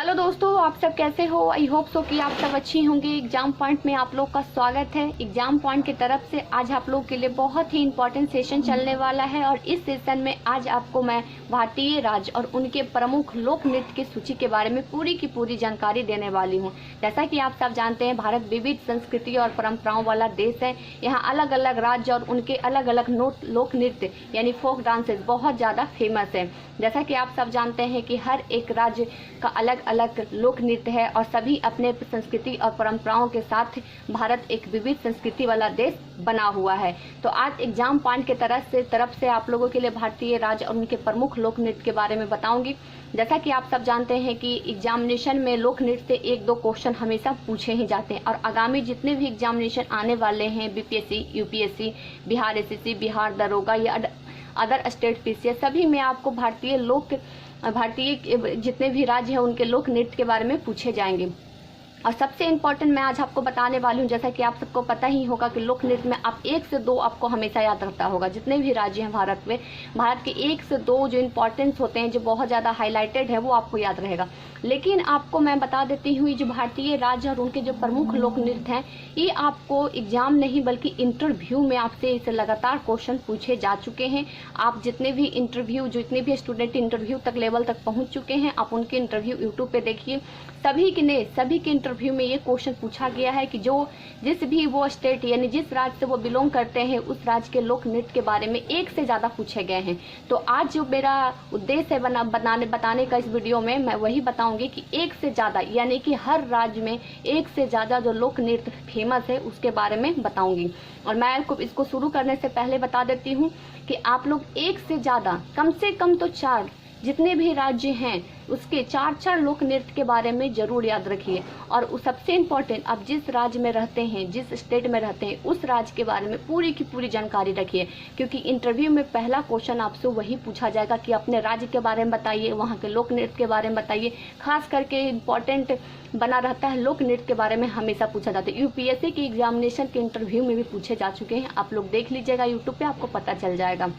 Hello दोस्तों, आप सब कैसे हो। आई होप सो कि आप सब अच्छी होंगे। एग्जाम पॉइंट में आप लोग का स्वागत है। एग्जाम पॉइंट की तरफ से आज आप लोग के लिए बहुत ही इंपॉर्टेंट सेशन चलने वाला है और इस सेशन में आज आपको मैं भारतीय राज्य और उनके प्रमुख लोक नृत्य की सूची के बारे में पूरी की पूरी जानकारी देने वाली हूँ। जैसा कि आप सब जानते हैं, भारत विविध संस्कृति और परंपराओं वाला देश है। यहाँ अलग अलग राज्य और उनके अलग अलग लोक नृत्य यानी फोक डांसेस बहुत ज़्यादा फेमस है। जैसा कि आप सब जानते हैं कि हर एक राज्य का अलग अलग लोक नृत्य है और सभी अपने संस्कृति और परंपराओं के साथ भारत एक विविध संस्कृति वाला देश बना हुआ है। तो आज एग्जाम पॉइंट के तरफ से आप लोगों के लिए भारतीय राज्य और उनके प्रमुख लोक नृत्य के बारे में बताऊंगी। जैसा कि आप सब जानते हैं कि एग्जामिनेशन में लोक नृत्य से 1-2 क्वेश्चन हमेशा पूछे ही जाते हैं और आगामी जितने भी एग्जामिनेशन आने वाले हैं, BPSC, UPSC, Bihar SSC, Bihar दरोगा या अदर स्टेट पीसीएस, सभी में आपको भारतीय जितने भी राज्य हैं उनके लोक नृत्य के बारे में पूछे जाएंगे। और सबसे इम्पोर्टेंट मैं आज आपको बताने वाली हूँ, जैसा कि आप सबको पता ही होगा कि लोक नृत्य में आप 1 से 2 आपको हमेशा याद रखता होगा। जितने भी राज्य हैं भारत में, भारत के 1 से 2 जो इम्पोर्टेंस होते हैं, जो बहुत ज़्यादा हाईलाइटेड है, वो आपको याद रहेगा। लेकिन आपको मैं बता देती हूँ, जो भारतीय राज्य और उनके जो प्रमुख लोक नृत्य हैं, ये आपको एग्जाम नहीं बल्कि इंटरव्यू में आपसे इसे लगातार क्वेश्चन पूछे जा चुके हैं। आप जितने भी स्टूडेंट इंटरव्यू तक लेवल तक पहुँच चुके हैं, आप उनके इंटरव्यू यूट्यूब पे देखिए। सभी के इंटरव्यू में ये क्वेश्चन पूछा गया है कि जिस भी वो स्टेट यानी जिस राज्य से वो बिलोंग करते हैं, उस राज्य के लोक नृत्य के बारे में 1 से ज़्यादा पूछे गए हैं। तो आज जो मेरा उद्देश्य है बताने का इस वीडियो में, मैं वही बताऊंगी कि 1 से ज़्यादा यानी कि हर राज्य में 1 से ज़्यादा जो लोक नृत्य फेमस है उसके बारे में बताऊंगी। और मैं आपको इसको शुरू करने से पहले बता देती हूँ कि आप लोग 1 से ज़्यादा कम से कम तो 4 जितने भी राज्य हैं उसके 4 लोक नृत्य के बारे में जरूर याद रखिए। और सबसे इम्पोर्टेंट, आप जिस राज्य में रहते हैं, जिस स्टेट में रहते हैं, उस राज्य के बारे में पूरी की पूरी जानकारी रखिए, क्योंकि इंटरव्यू में पहला क्वेश्चन आपसे वही पूछा जाएगा कि अपने राज्य के बारे में बताइए, वहाँ के लोक नृत्य के बारे में बताइए। खास करके इम्पोर्टेंट बना रहता है लोक नृत्य के बारे में, हमेशा पूछा जाता है। यूपीएससी के एग्जामिनेशन के इंटरव्यू में भी पूछे जा चुके हैं। आप लोग देख लीजिएगा, यूट्यूब पे आपको पता चल जाएगा।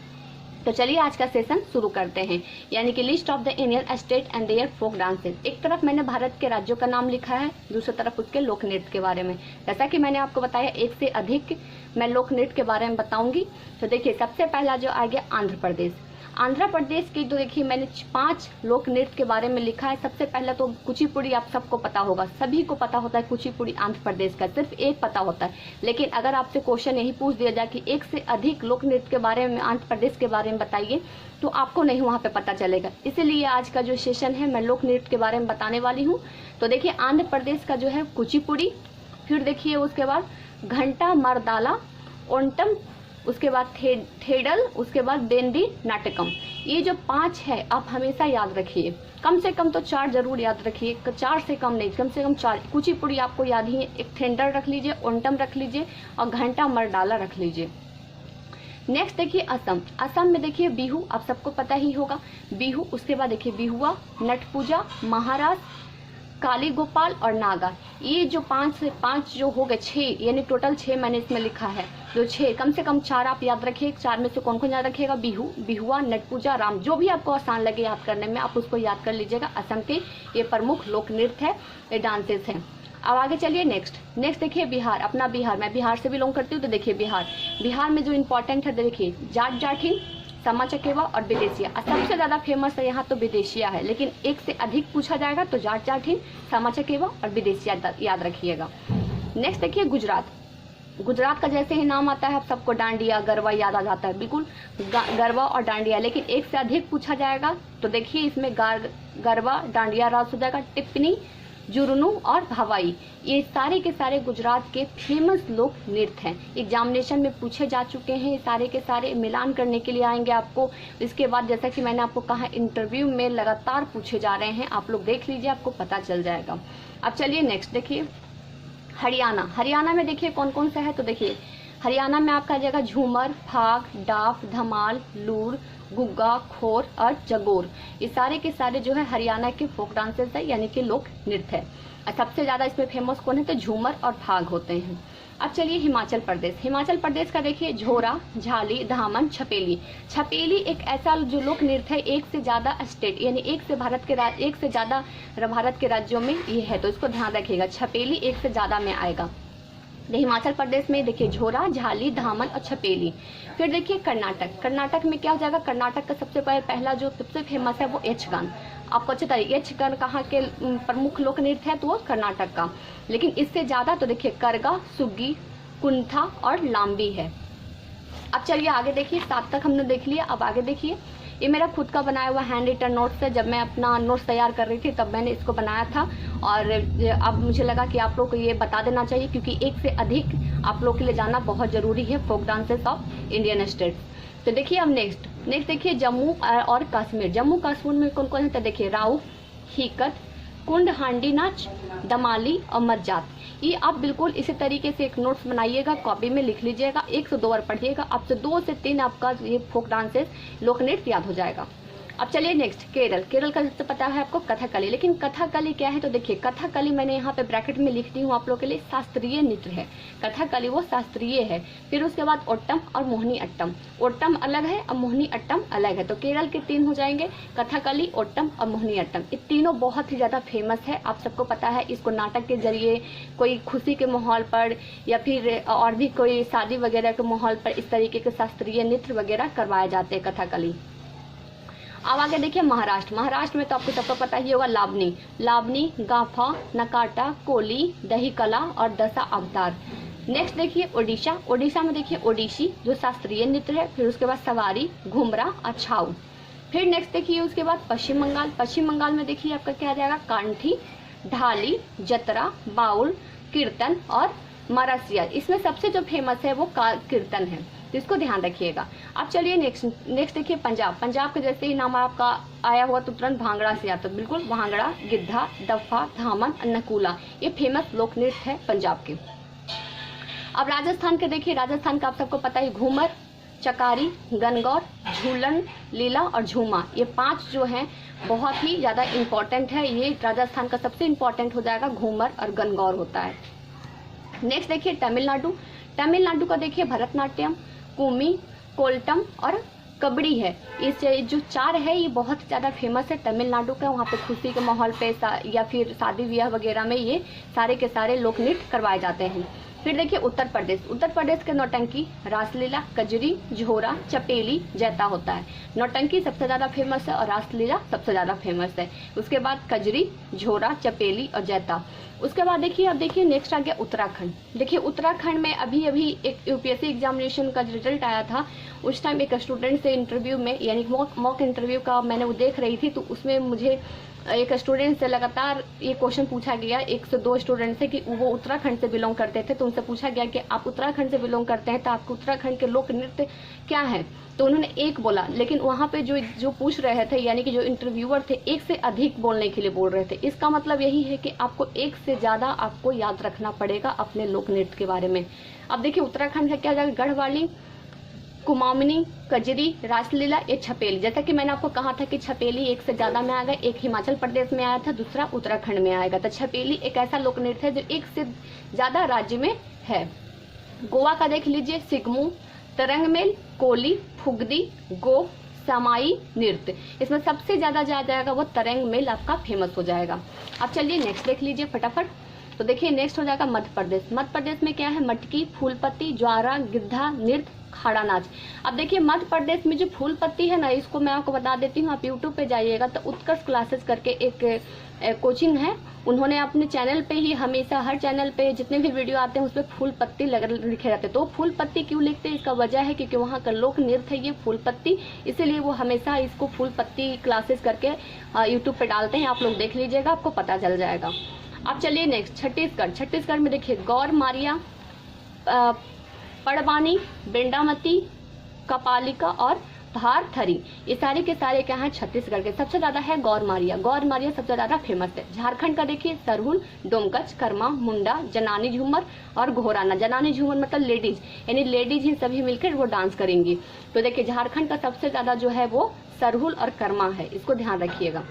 तो चलिए आज का सेशन शुरू करते हैं, यानी कि list of the Indian state and their folk dances. एक तरफ मैंने भारत के राज्यों का नाम लिखा है, दूसरी तरफ उसके लोक नृत्य के बारे में। जैसा कि मैंने आपको बताया, 1 से अधिक मैं लोक नृत्य के बारे में बताऊंगी। तो देखिए, सबसे पहला जो आ गया आंध्र प्रदेश। आंध्र प्रदेश की तो देखिए मैंने 5 लोक नृत्य के बारे में लिखा है। सबसे पहला तो कुचिपुड़ी, आप सबको पता होगा, सभी को पता होता है कुचिपुड़ी आंध्र प्रदेश का, सिर्फ एक पता होता है। लेकिन अगर आपसे क्वेश्चन यही पूछ दिया जाए कि 1 से अधिक लोक नृत्य के बारे में आंध्र प्रदेश के बारे में बताइए, तो आपको नहीं वहाँ पे पता चलेगा। इसीलिए आज का जो सेशन है, मैं लोक नृत्य के बारे में बताने वाली हूँ। तो देखिए, आंध्र प्रदेश का जो है कुचिपुड़ी, फिर देखिए उसके बाद घंटा मर्दाला, ओंटम, उसके बाद थेडल, उसके बाद डेंडी नाटकम। ये जो 5 है आप हमेशा याद रखिए। कम से कम तो 4 जरूर याद रखिए, 4 से कम नहीं, कम से कम 4। कुचिपुड़ी आपको याद ही है, एक थेंडर रख लीजिए, ओंटम रख लीजिए और घंटा मर्दाला रख लीजिए। नेक्स्ट देखिए असम। असम में देखिए बिहू, आप सबको पता ही होगा, बिहू। उसके बाद देखिए बिहुआ, नट पूजा, महाराज, काली गोपाल और नागा। ये जो 5 जो हो गए, 6 यानी टोटल 6 मैंने इसमें लिखा है। जो 6, कम से कम 4 आप याद रखिए। 4 में से कौन कौन याद रखिएगा? बिहू, बिहुआ, नट पूजा, राम। जो भी आपको आसान लगे याद करने में, आप उसको याद कर लीजिएगा। असम के ये प्रमुख लोक नृत्य है, ये डांसेस हैं। अब आगे चलिए नेक्स्ट देखिए बिहार। अपना बिहार, मैं बिहार से बिलोंग करती हूँ। तो देखिए बिहार में जो इम्पोर्टेंट है, देखिए जाट जाठिन, समा चकेवा और विदेशिया। सबसे ज्यादा फेमस है यहाँ तो विदेशिया है, लेकिन 1 से अधिक पूछा जाएगा तो जाट जाठिन, समा चकेवा और विदेशिया याद रखिएगा। नेक्स्ट देखिए गुजरात का जैसे ही नाम आता है आप सबको डांडिया, गरबा याद आ जाता है। बिल्कुल गरबा और डांडिया, लेकिन 1 से अधिक पूछा जाएगा तो देखिए इसमें गरबा, डांडिया रास हो जाएगा, टिप्पणी, जुर्नू और भवाई। ये सारे के सारे गुजरात के फेमस लोक नृत्य हैं। एग्जामिनेशन में पूछे जा चुके हैं, सारे के सारे मिलान करने के लिए आएंगे आपको। इसके बाद जैसा कि मैंने आपको कहा, इंटरव्यू में लगातार पूछे जा रहे हैं, आप लोग देख लीजिए, आपको पता चल जाएगा। अब चलिए नेक्स्ट देखिए हरियाणा में देखिए कौन कौन सा है। तो देखिए हरियाणा में आपका आ जाएगा झूमर, फाग, डाफ, धमाल, लूर, गुग्गा, खोर और जगोर, ये सारे के सारे जो है हरियाणा के फोक डांसेस है, यानी कि लोक नृत्य है। और सबसे ज्यादा इसमें फेमस कौन है, तो झूमर और फाग होते हैं। अब चलिए हिमाचल प्रदेश। हिमाचल प्रदेश का देखिए झोरा, झाली, धामन, छपेली। छपेली एक ऐसा जो लोक नृत्य है, एक से ज्यादा स्टेट यानी एक से ज्यादा भारत के राज्यों में ये है, तो इसको ध्यान रखिएगा, छपेली एक से ज्यादा में आएगा। हिमाचल प्रदेश में देखिए झोरा, झाली, धामन और छपेली। फिर देखिए कर्नाटक। कर्नाटक में क्या हो जाएगा, कर्नाटक का सबसे पहला जो सबसे फेमस है वो यक्षगान। आपको अच्छे तरीके यक्षगान कहाँ के प्रमुख लोक नृत्य है, तो वो कर्नाटक का। लेकिन इससे ज्यादा तो देखिए करगा, सुग्गी, कुंथा और लांबी है। अब चलिए आगे देखिए, 7 तक हमने देख लिया। अब आगे देखिए, ये मेरा खुद का बनाया हुआ हैंड रिटन नोट्स है। जब मैं अपना नोट्स तैयार कर रही थी तब मैंने इसको बनाया था, और अब मुझे लगा कि आप लोग को ये बता देना चाहिए, क्योंकि एक से अधिक आप लोग के लिए जानना बहुत जरूरी है folk dances of Indian states. तो देखिए अब नेक्स्ट देखिए जम्मू और कश्मीर। जम्मू कश्मीर में कौन कौन है, तो देखिए राउ, हिकत, कुंड, हांडी नाच, दमाली और मज्जात। ये आप बिल्कुल इसी तरीके से एक नोट्स बनाइएगा, कॉपी में लिख लीजिएगा, 1 से 2 बार पढ़िएगा, आपसे 2 से 3 आपका ये फोक डांसेस लोक नृत्य याद हो जाएगा। अब चलिए नेक्स्ट केरल। केरल का सबसे पता है आपको कथकली। लेकिन कथकली क्या है, तो देखिए कथकली मैंने यहाँ पे ब्रैकेट में लिख दी हूँ आप लोग के लिए, शास्त्रीय नृत्य है। कथकली वो शास्त्रीय है। फिर उसके बाद ओट्टम और मोहिनी अट्टम। ओट्टम अलग है और मोहिनी अट्टम अलग है, तो केरल के 3 हो जाएंगे, कथकली, ओट्टम और मोहिनी अट्टम। ये तीनों बहुत ही ज्यादा फेमस है, आप सबको पता है। इसको नाटक के जरिए, कोई खुशी के माहौल पर या फिर और भी कोई शादी वगैरह के माहौल पर इस तरीके के शास्त्रीय नृत्य वगैरह करवाए जाते हैं कथकली। अब आगे देखिए महाराष्ट्र। महाराष्ट्र में तो आपको सबको पता ही होगा लावनी, गाफा, नकाटा, कोली, दही कला और दशा अवतार। नेक्स्ट देखिए ओडिशा। ओडिशा में देखिए ओडिसी जो शास्त्रीय नृत्य है। फिर उसके बाद सवारी, घुमरा और छाऊ। फिर नेक्स्ट देखिए उसके बाद पश्चिम बंगाल। पश्चिम बंगाल में देखिए आपका क्या आ जाएगा, कांठी, ढाली, जतरा, बाउल, कीर्तन और मरासिया। इसमें सबसे जो फेमस है वो कीर्तन है, तो इसको ध्यान रखिएगा। अब चलिए नेक्स्ट देखिए पंजाब। पंजाब के जैसे ही नाम आपका आया हुआ तो तुरंत भांगड़ा से आता, बिल्कुल भांगड़ा, गिद्धा, दफा, धामन, नकूला, ये फेमस लोक नृत्य है पंजाब के। अब राजस्थान के देखिए, राजस्थान का आप सबको पता है घूमर, चकारी, गनगौर, झूलन, लीला और झूमा, ये 5 जो हैं बहुत ही ज्यादा इम्पोर्टेंट है। ये राजस्थान का सबसे इम्पोर्टेंट हो जाएगा, घूमर और गनगौर होता है। नेक्स्ट देखिए तमिलनाडु। तमिलनाडु का देखिए भरतनाट्यम, कुमी, कोल्टम और कबड्डी है। इस जो 4 है ये बहुत ज़्यादा फेमस है तमिलनाडु का। वहाँ पे खुशी के माहौल पे या फिर शादी ब्याह वगैरह में ये सारे के सारे लोक नृत्य करवाए जाते हैं। फिर देखिए उत्तर प्रदेश। उत्तर प्रदेश के नौटंकी, रासलीला, कजरी, झोरा, चपेली, जैता होता है। नौटंकी सबसे ज़्यादा फेमस है और रासलीला सबसे ज़्यादा फेमस है। उसके बाद कजरी, झोरा, चपेली और जैता। उसके बाद देखिए अब देखिए नेक्स्ट आ गया उत्तराखंड। देखिए उत्तराखंड में अभी एक यूपीएससी एग्जामिनेशन का रिजल्ट आया था। उस टाइम एक स्टूडेंट से इंटरव्यू में, यानी मॉक इंटरव्यू का मैंने वो देख रही थी, तो उसमें मुझे एक स्टूडेंट से लगातार ये क्वेश्चन पूछा गया, 1 से 2 स्टूडेंट से, कि वो उत्तराखंड से बिलोंग करते थे। तो उनसे पूछा गया कि आप उत्तराखंड से बिलोंग करते हैं तो आपको उत्तराखंड के लोक नृत्य क्या है, तो उन्होंने 1 बोला। लेकिन वहाँ पे जो पूछ रहे थे, यानी कि जो इंटरव्यूअर थे, 1 से अधिक बोलने के लिए बोल रहे थे। इसका मतलब यही है कि आपको 1 से ज्यादा आपको याद रखना पड़ेगा अपने लोक नृत्य के बारे में। अब देखिए उत्तराखंड का क्या जाएगा, गढ़वाली, कुमाऊनी, कजरी, रासलीला, ये छपेली। जैसा कि मैंने आपको कहा था कि छपेली 1 से ज्यादा में आएगा, एक हिमाचल प्रदेश में आया था, दूसरा उत्तराखंड में आएगा। तो छपेली एक ऐसा लोक नृत्य है जो 1 से ज्यादा राज्य में है। गोवा का देख लीजिए, सिगमू, तरंगमेल, कोली, फुगदी, गो, समाई नृत्य। इसमें सबसे ज्यादा जाएगा वो तरंगमेल आपका फेमस हो जाएगा। अब चलिए नेक्स्ट देख लीजिए फटाफट। तो देखिए नेक्स्ट हो जाएगा मध्य प्रदेश। मध्य प्रदेश में क्या है, मटकी, फूलपत्ती, ज्वारा, गिद्धा नृत्य, खाड़ा नाच। अब देखिए मध्य प्रदेश में जो फूल पत्ती है ना, इसको मैं आपको बता देती हूँ। आप यूट्यूब पे जाइएगा तो उत्कर्ष क्लासेस करके एक कोचिंग है, उन्होंने अपने चैनल पे ही हमेशा हर चैनल पे जितने भी वीडियो आते हैं उसपे फूल पत्ती लिखे जाते हैं। तो फूल पत्ती क्यों लिखते हैं, इसका वजह है क्योंकि वहाँ का लोक नृत्य है ये फूल पत्ती, इसीलिए वो हमेशा इसको फूल पत्ती क्लासेस करके यूट्यूब पे डालते हैं। आप लोग देख लीजिएगा, आपको पता चल जाएगा। अब चलिए नेक्स्ट छत्तीसगढ़। छत्तीसगढ़ में देखिए गौर मारिया, पड़बानी, बेंडामती, कपालिका और धार, थरी, ये सारे के सारे क्या हैं छत्तीसगढ़ के। सबसे ज्यादा है गौरमारिया, गौरमारिया सबसे ज्यादा फेमस है। झारखंड का देखिए सरहुल, डोमकच, कर्मा, मुंडा, जनानी झूमर और घोराना। जनानी झूमर मतलब लेडीज, यानी लेडीज ही सभी मिलकर वो डांस करेंगी। तो देखिए झारखंड का सबसे ज्यादा जो है वो सरहुल और कर्मा है, इसको ध्यान रखिएगा।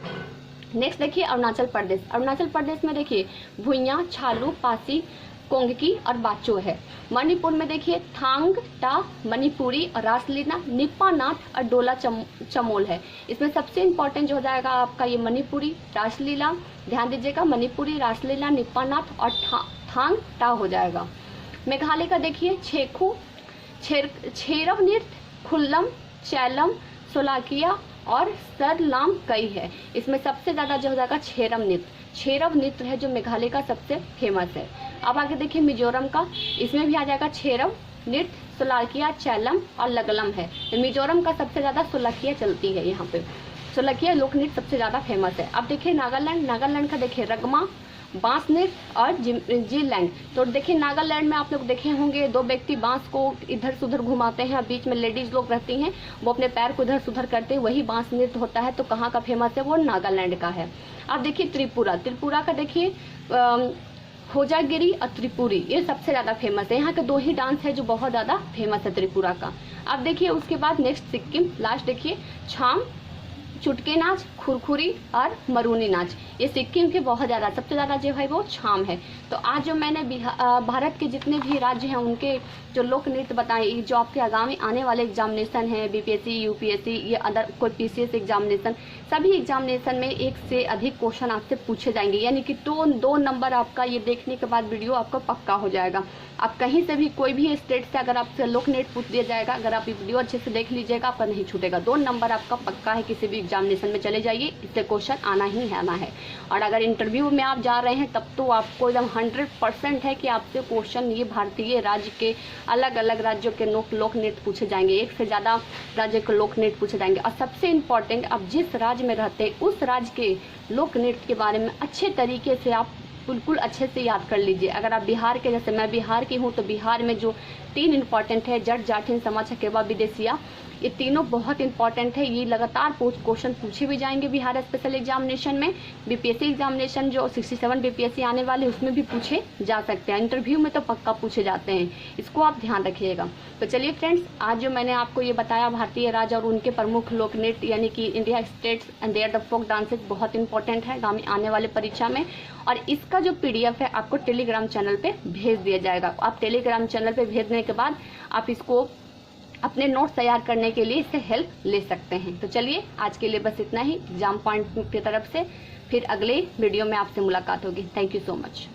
नेक्स्ट देखिए अरुणाचल प्रदेश। अरुणाचल प्रदेश में देखिए भुइयां, छालू, पासी, कोंगकी और बाचो है। मणिपुर में देखिए थांग टा, मणिपुरी और रासलीला, निप्पा नाथ और डोला चमोल है। इसमें सबसे इम्पोर्टेंट जो हो जाएगा आपका ये मणिपुरी, रासलीला, ध्यान दीजिएगा, मणिपुरी, रासलीला, निप्पा नाथ और थांग टा हो जाएगा। मेघालय का देखिए छेखू, छेरव नृत्य, खुल्लम, चैलम, सोलाकिया और सरलाम कई है। इसमें सबसे ज्यादा जो हो जाएगा छेरम नृत्य, छेरव नृत्य है जो मेघालय का सबसे फेमस है। अब आगे देखिए मिजोरम का, इसमें भी आ जाएगा छेरव नृत्य, सोलाकिया, चैलम और लगलम है। मिजोरम का सबसे ज्यादा सोलाकिया चलती है, यहाँ पे सोलाकिया लोक नृत्य सबसे ज्यादा फेमस है। अब देखिए नागालैंड, नागालैंड का देखिए रगमा, बांस नृत्य और जीलैंड। तो देखिए नागालैंड में आप लोग देखे होंगे दो व्यक्ति बांस को इधर से उधर घुमाते हैं, बीच में लेडीज लोग रहती हैं, वो अपने पैर को इधर से उधर करते हैं, वही बांस नृत्य होता है। तो कहाँ का फेमस है, वो नागालैंड का है। अब देखिए त्रिपुरा, त्रिपुरा का देखिए खोजागिरी और त्रिपुरी, ये सबसे ज्यादा फेमस है। यहाँ के दो ही डांस है जो बहुत ज्यादा फेमस है त्रिपुरा का। अब देखिए उसके बाद नेक्स्ट सिक्किम, लास्ट देखिए छाम, चुटके नाच, खुरखुरी और मरूनी नाच, ये सिक्किम के बहुत ज़्यादा सबसे ज़्यादा जो है वो छाम है। तो आज जो मैंने भारत के जितने भी राज्य हैं उनके जो लोक नृत्य बताए, जो आपके आगामी आने वाले एग्जामिनेशन है, बीपीएससी, यूपीएससी, ये अदर कोई पीसीएस एग्जामिनेशन, सभी एग्जामिनेशन में एक से अधिक क्वेश्चन आपसे पूछे जाएंगे। यानी कि दो नंबर आपका ये देखने के बाद वीडियो आपको पक्का हो जाएगा। आप कहीं से भी कोई भी स्टेट से अगर आपसे लोक नृत्य पूछ दिया जाएगा, अगर आप ये वीडियो अच्छे से देख लीजिएगा आपका नहीं छूटेगा। 2 नंबर आपका पक्का है, किसी भी एग्जामिनेशन में चले जाइए, इससे क्वेश्चन आना ही आना है। और अगर इंटरव्यू में आप जा रहे हैं तब तो आपको एकदम 100% है कि आपसे क्वेश्चन ये भारतीय राज्य के अलग अलग राज्यों के लोक नृत्य पूछे जाएंगे, एक से ज़्यादा राज्य के लोक नृत्य पूछे जाएंगे। और सबसे इम्पोर्टेंट, आप जिस राज्य में रहते हैं उस राज्य के लोक नृत्य के बारे में अच्छे तरीके से आप बिल्कुल अच्छे से याद कर लीजिए। अगर आप बिहार के, जैसे मैं बिहार की हूँ, तो बिहार में जो 3 इम्पॉर्टेंट है, जट, जाटिन, समाज, चकेवा, विदेशिया, ये तीनों बहुत इंपॉर्टेंट है। ये लगातार क्वेश्चन पूछे भी जाएंगे बिहार स्पेशल एग्जामिनेशन में। बीपीएससी एग्जामिनेशन जो 67 बीपीएससी आने वाले उसमें भी पूछे जा सकते हैं, इंटरव्यू में तो पक्का पूछे जाते हैं, इसको आप ध्यान रखिएगा। तो चलिए फ्रेंड्स, आज जो मैंने आपको ये बताया भारतीय राज्य और उनके प्रमुख लोक नृत्य यानी कि India states and their the folk dances बहुत इंपॉर्टेंट है आने वाले परीक्षा में। और इसका जो PDF है आपको टेलीग्राम चैनल पे भेज दिया जाएगा। आप टेलीग्राम चैनल पे भेजने के बाद आप इसको अपने नोट्स तैयार करने के लिए इससे हेल्प ले सकते हैं। तो चलिए आज के लिए बस इतना ही। एग्जाम पॉइंट की तरफ से फिर अगले वीडियो में आपसे मुलाकात होगी। Thank you so much.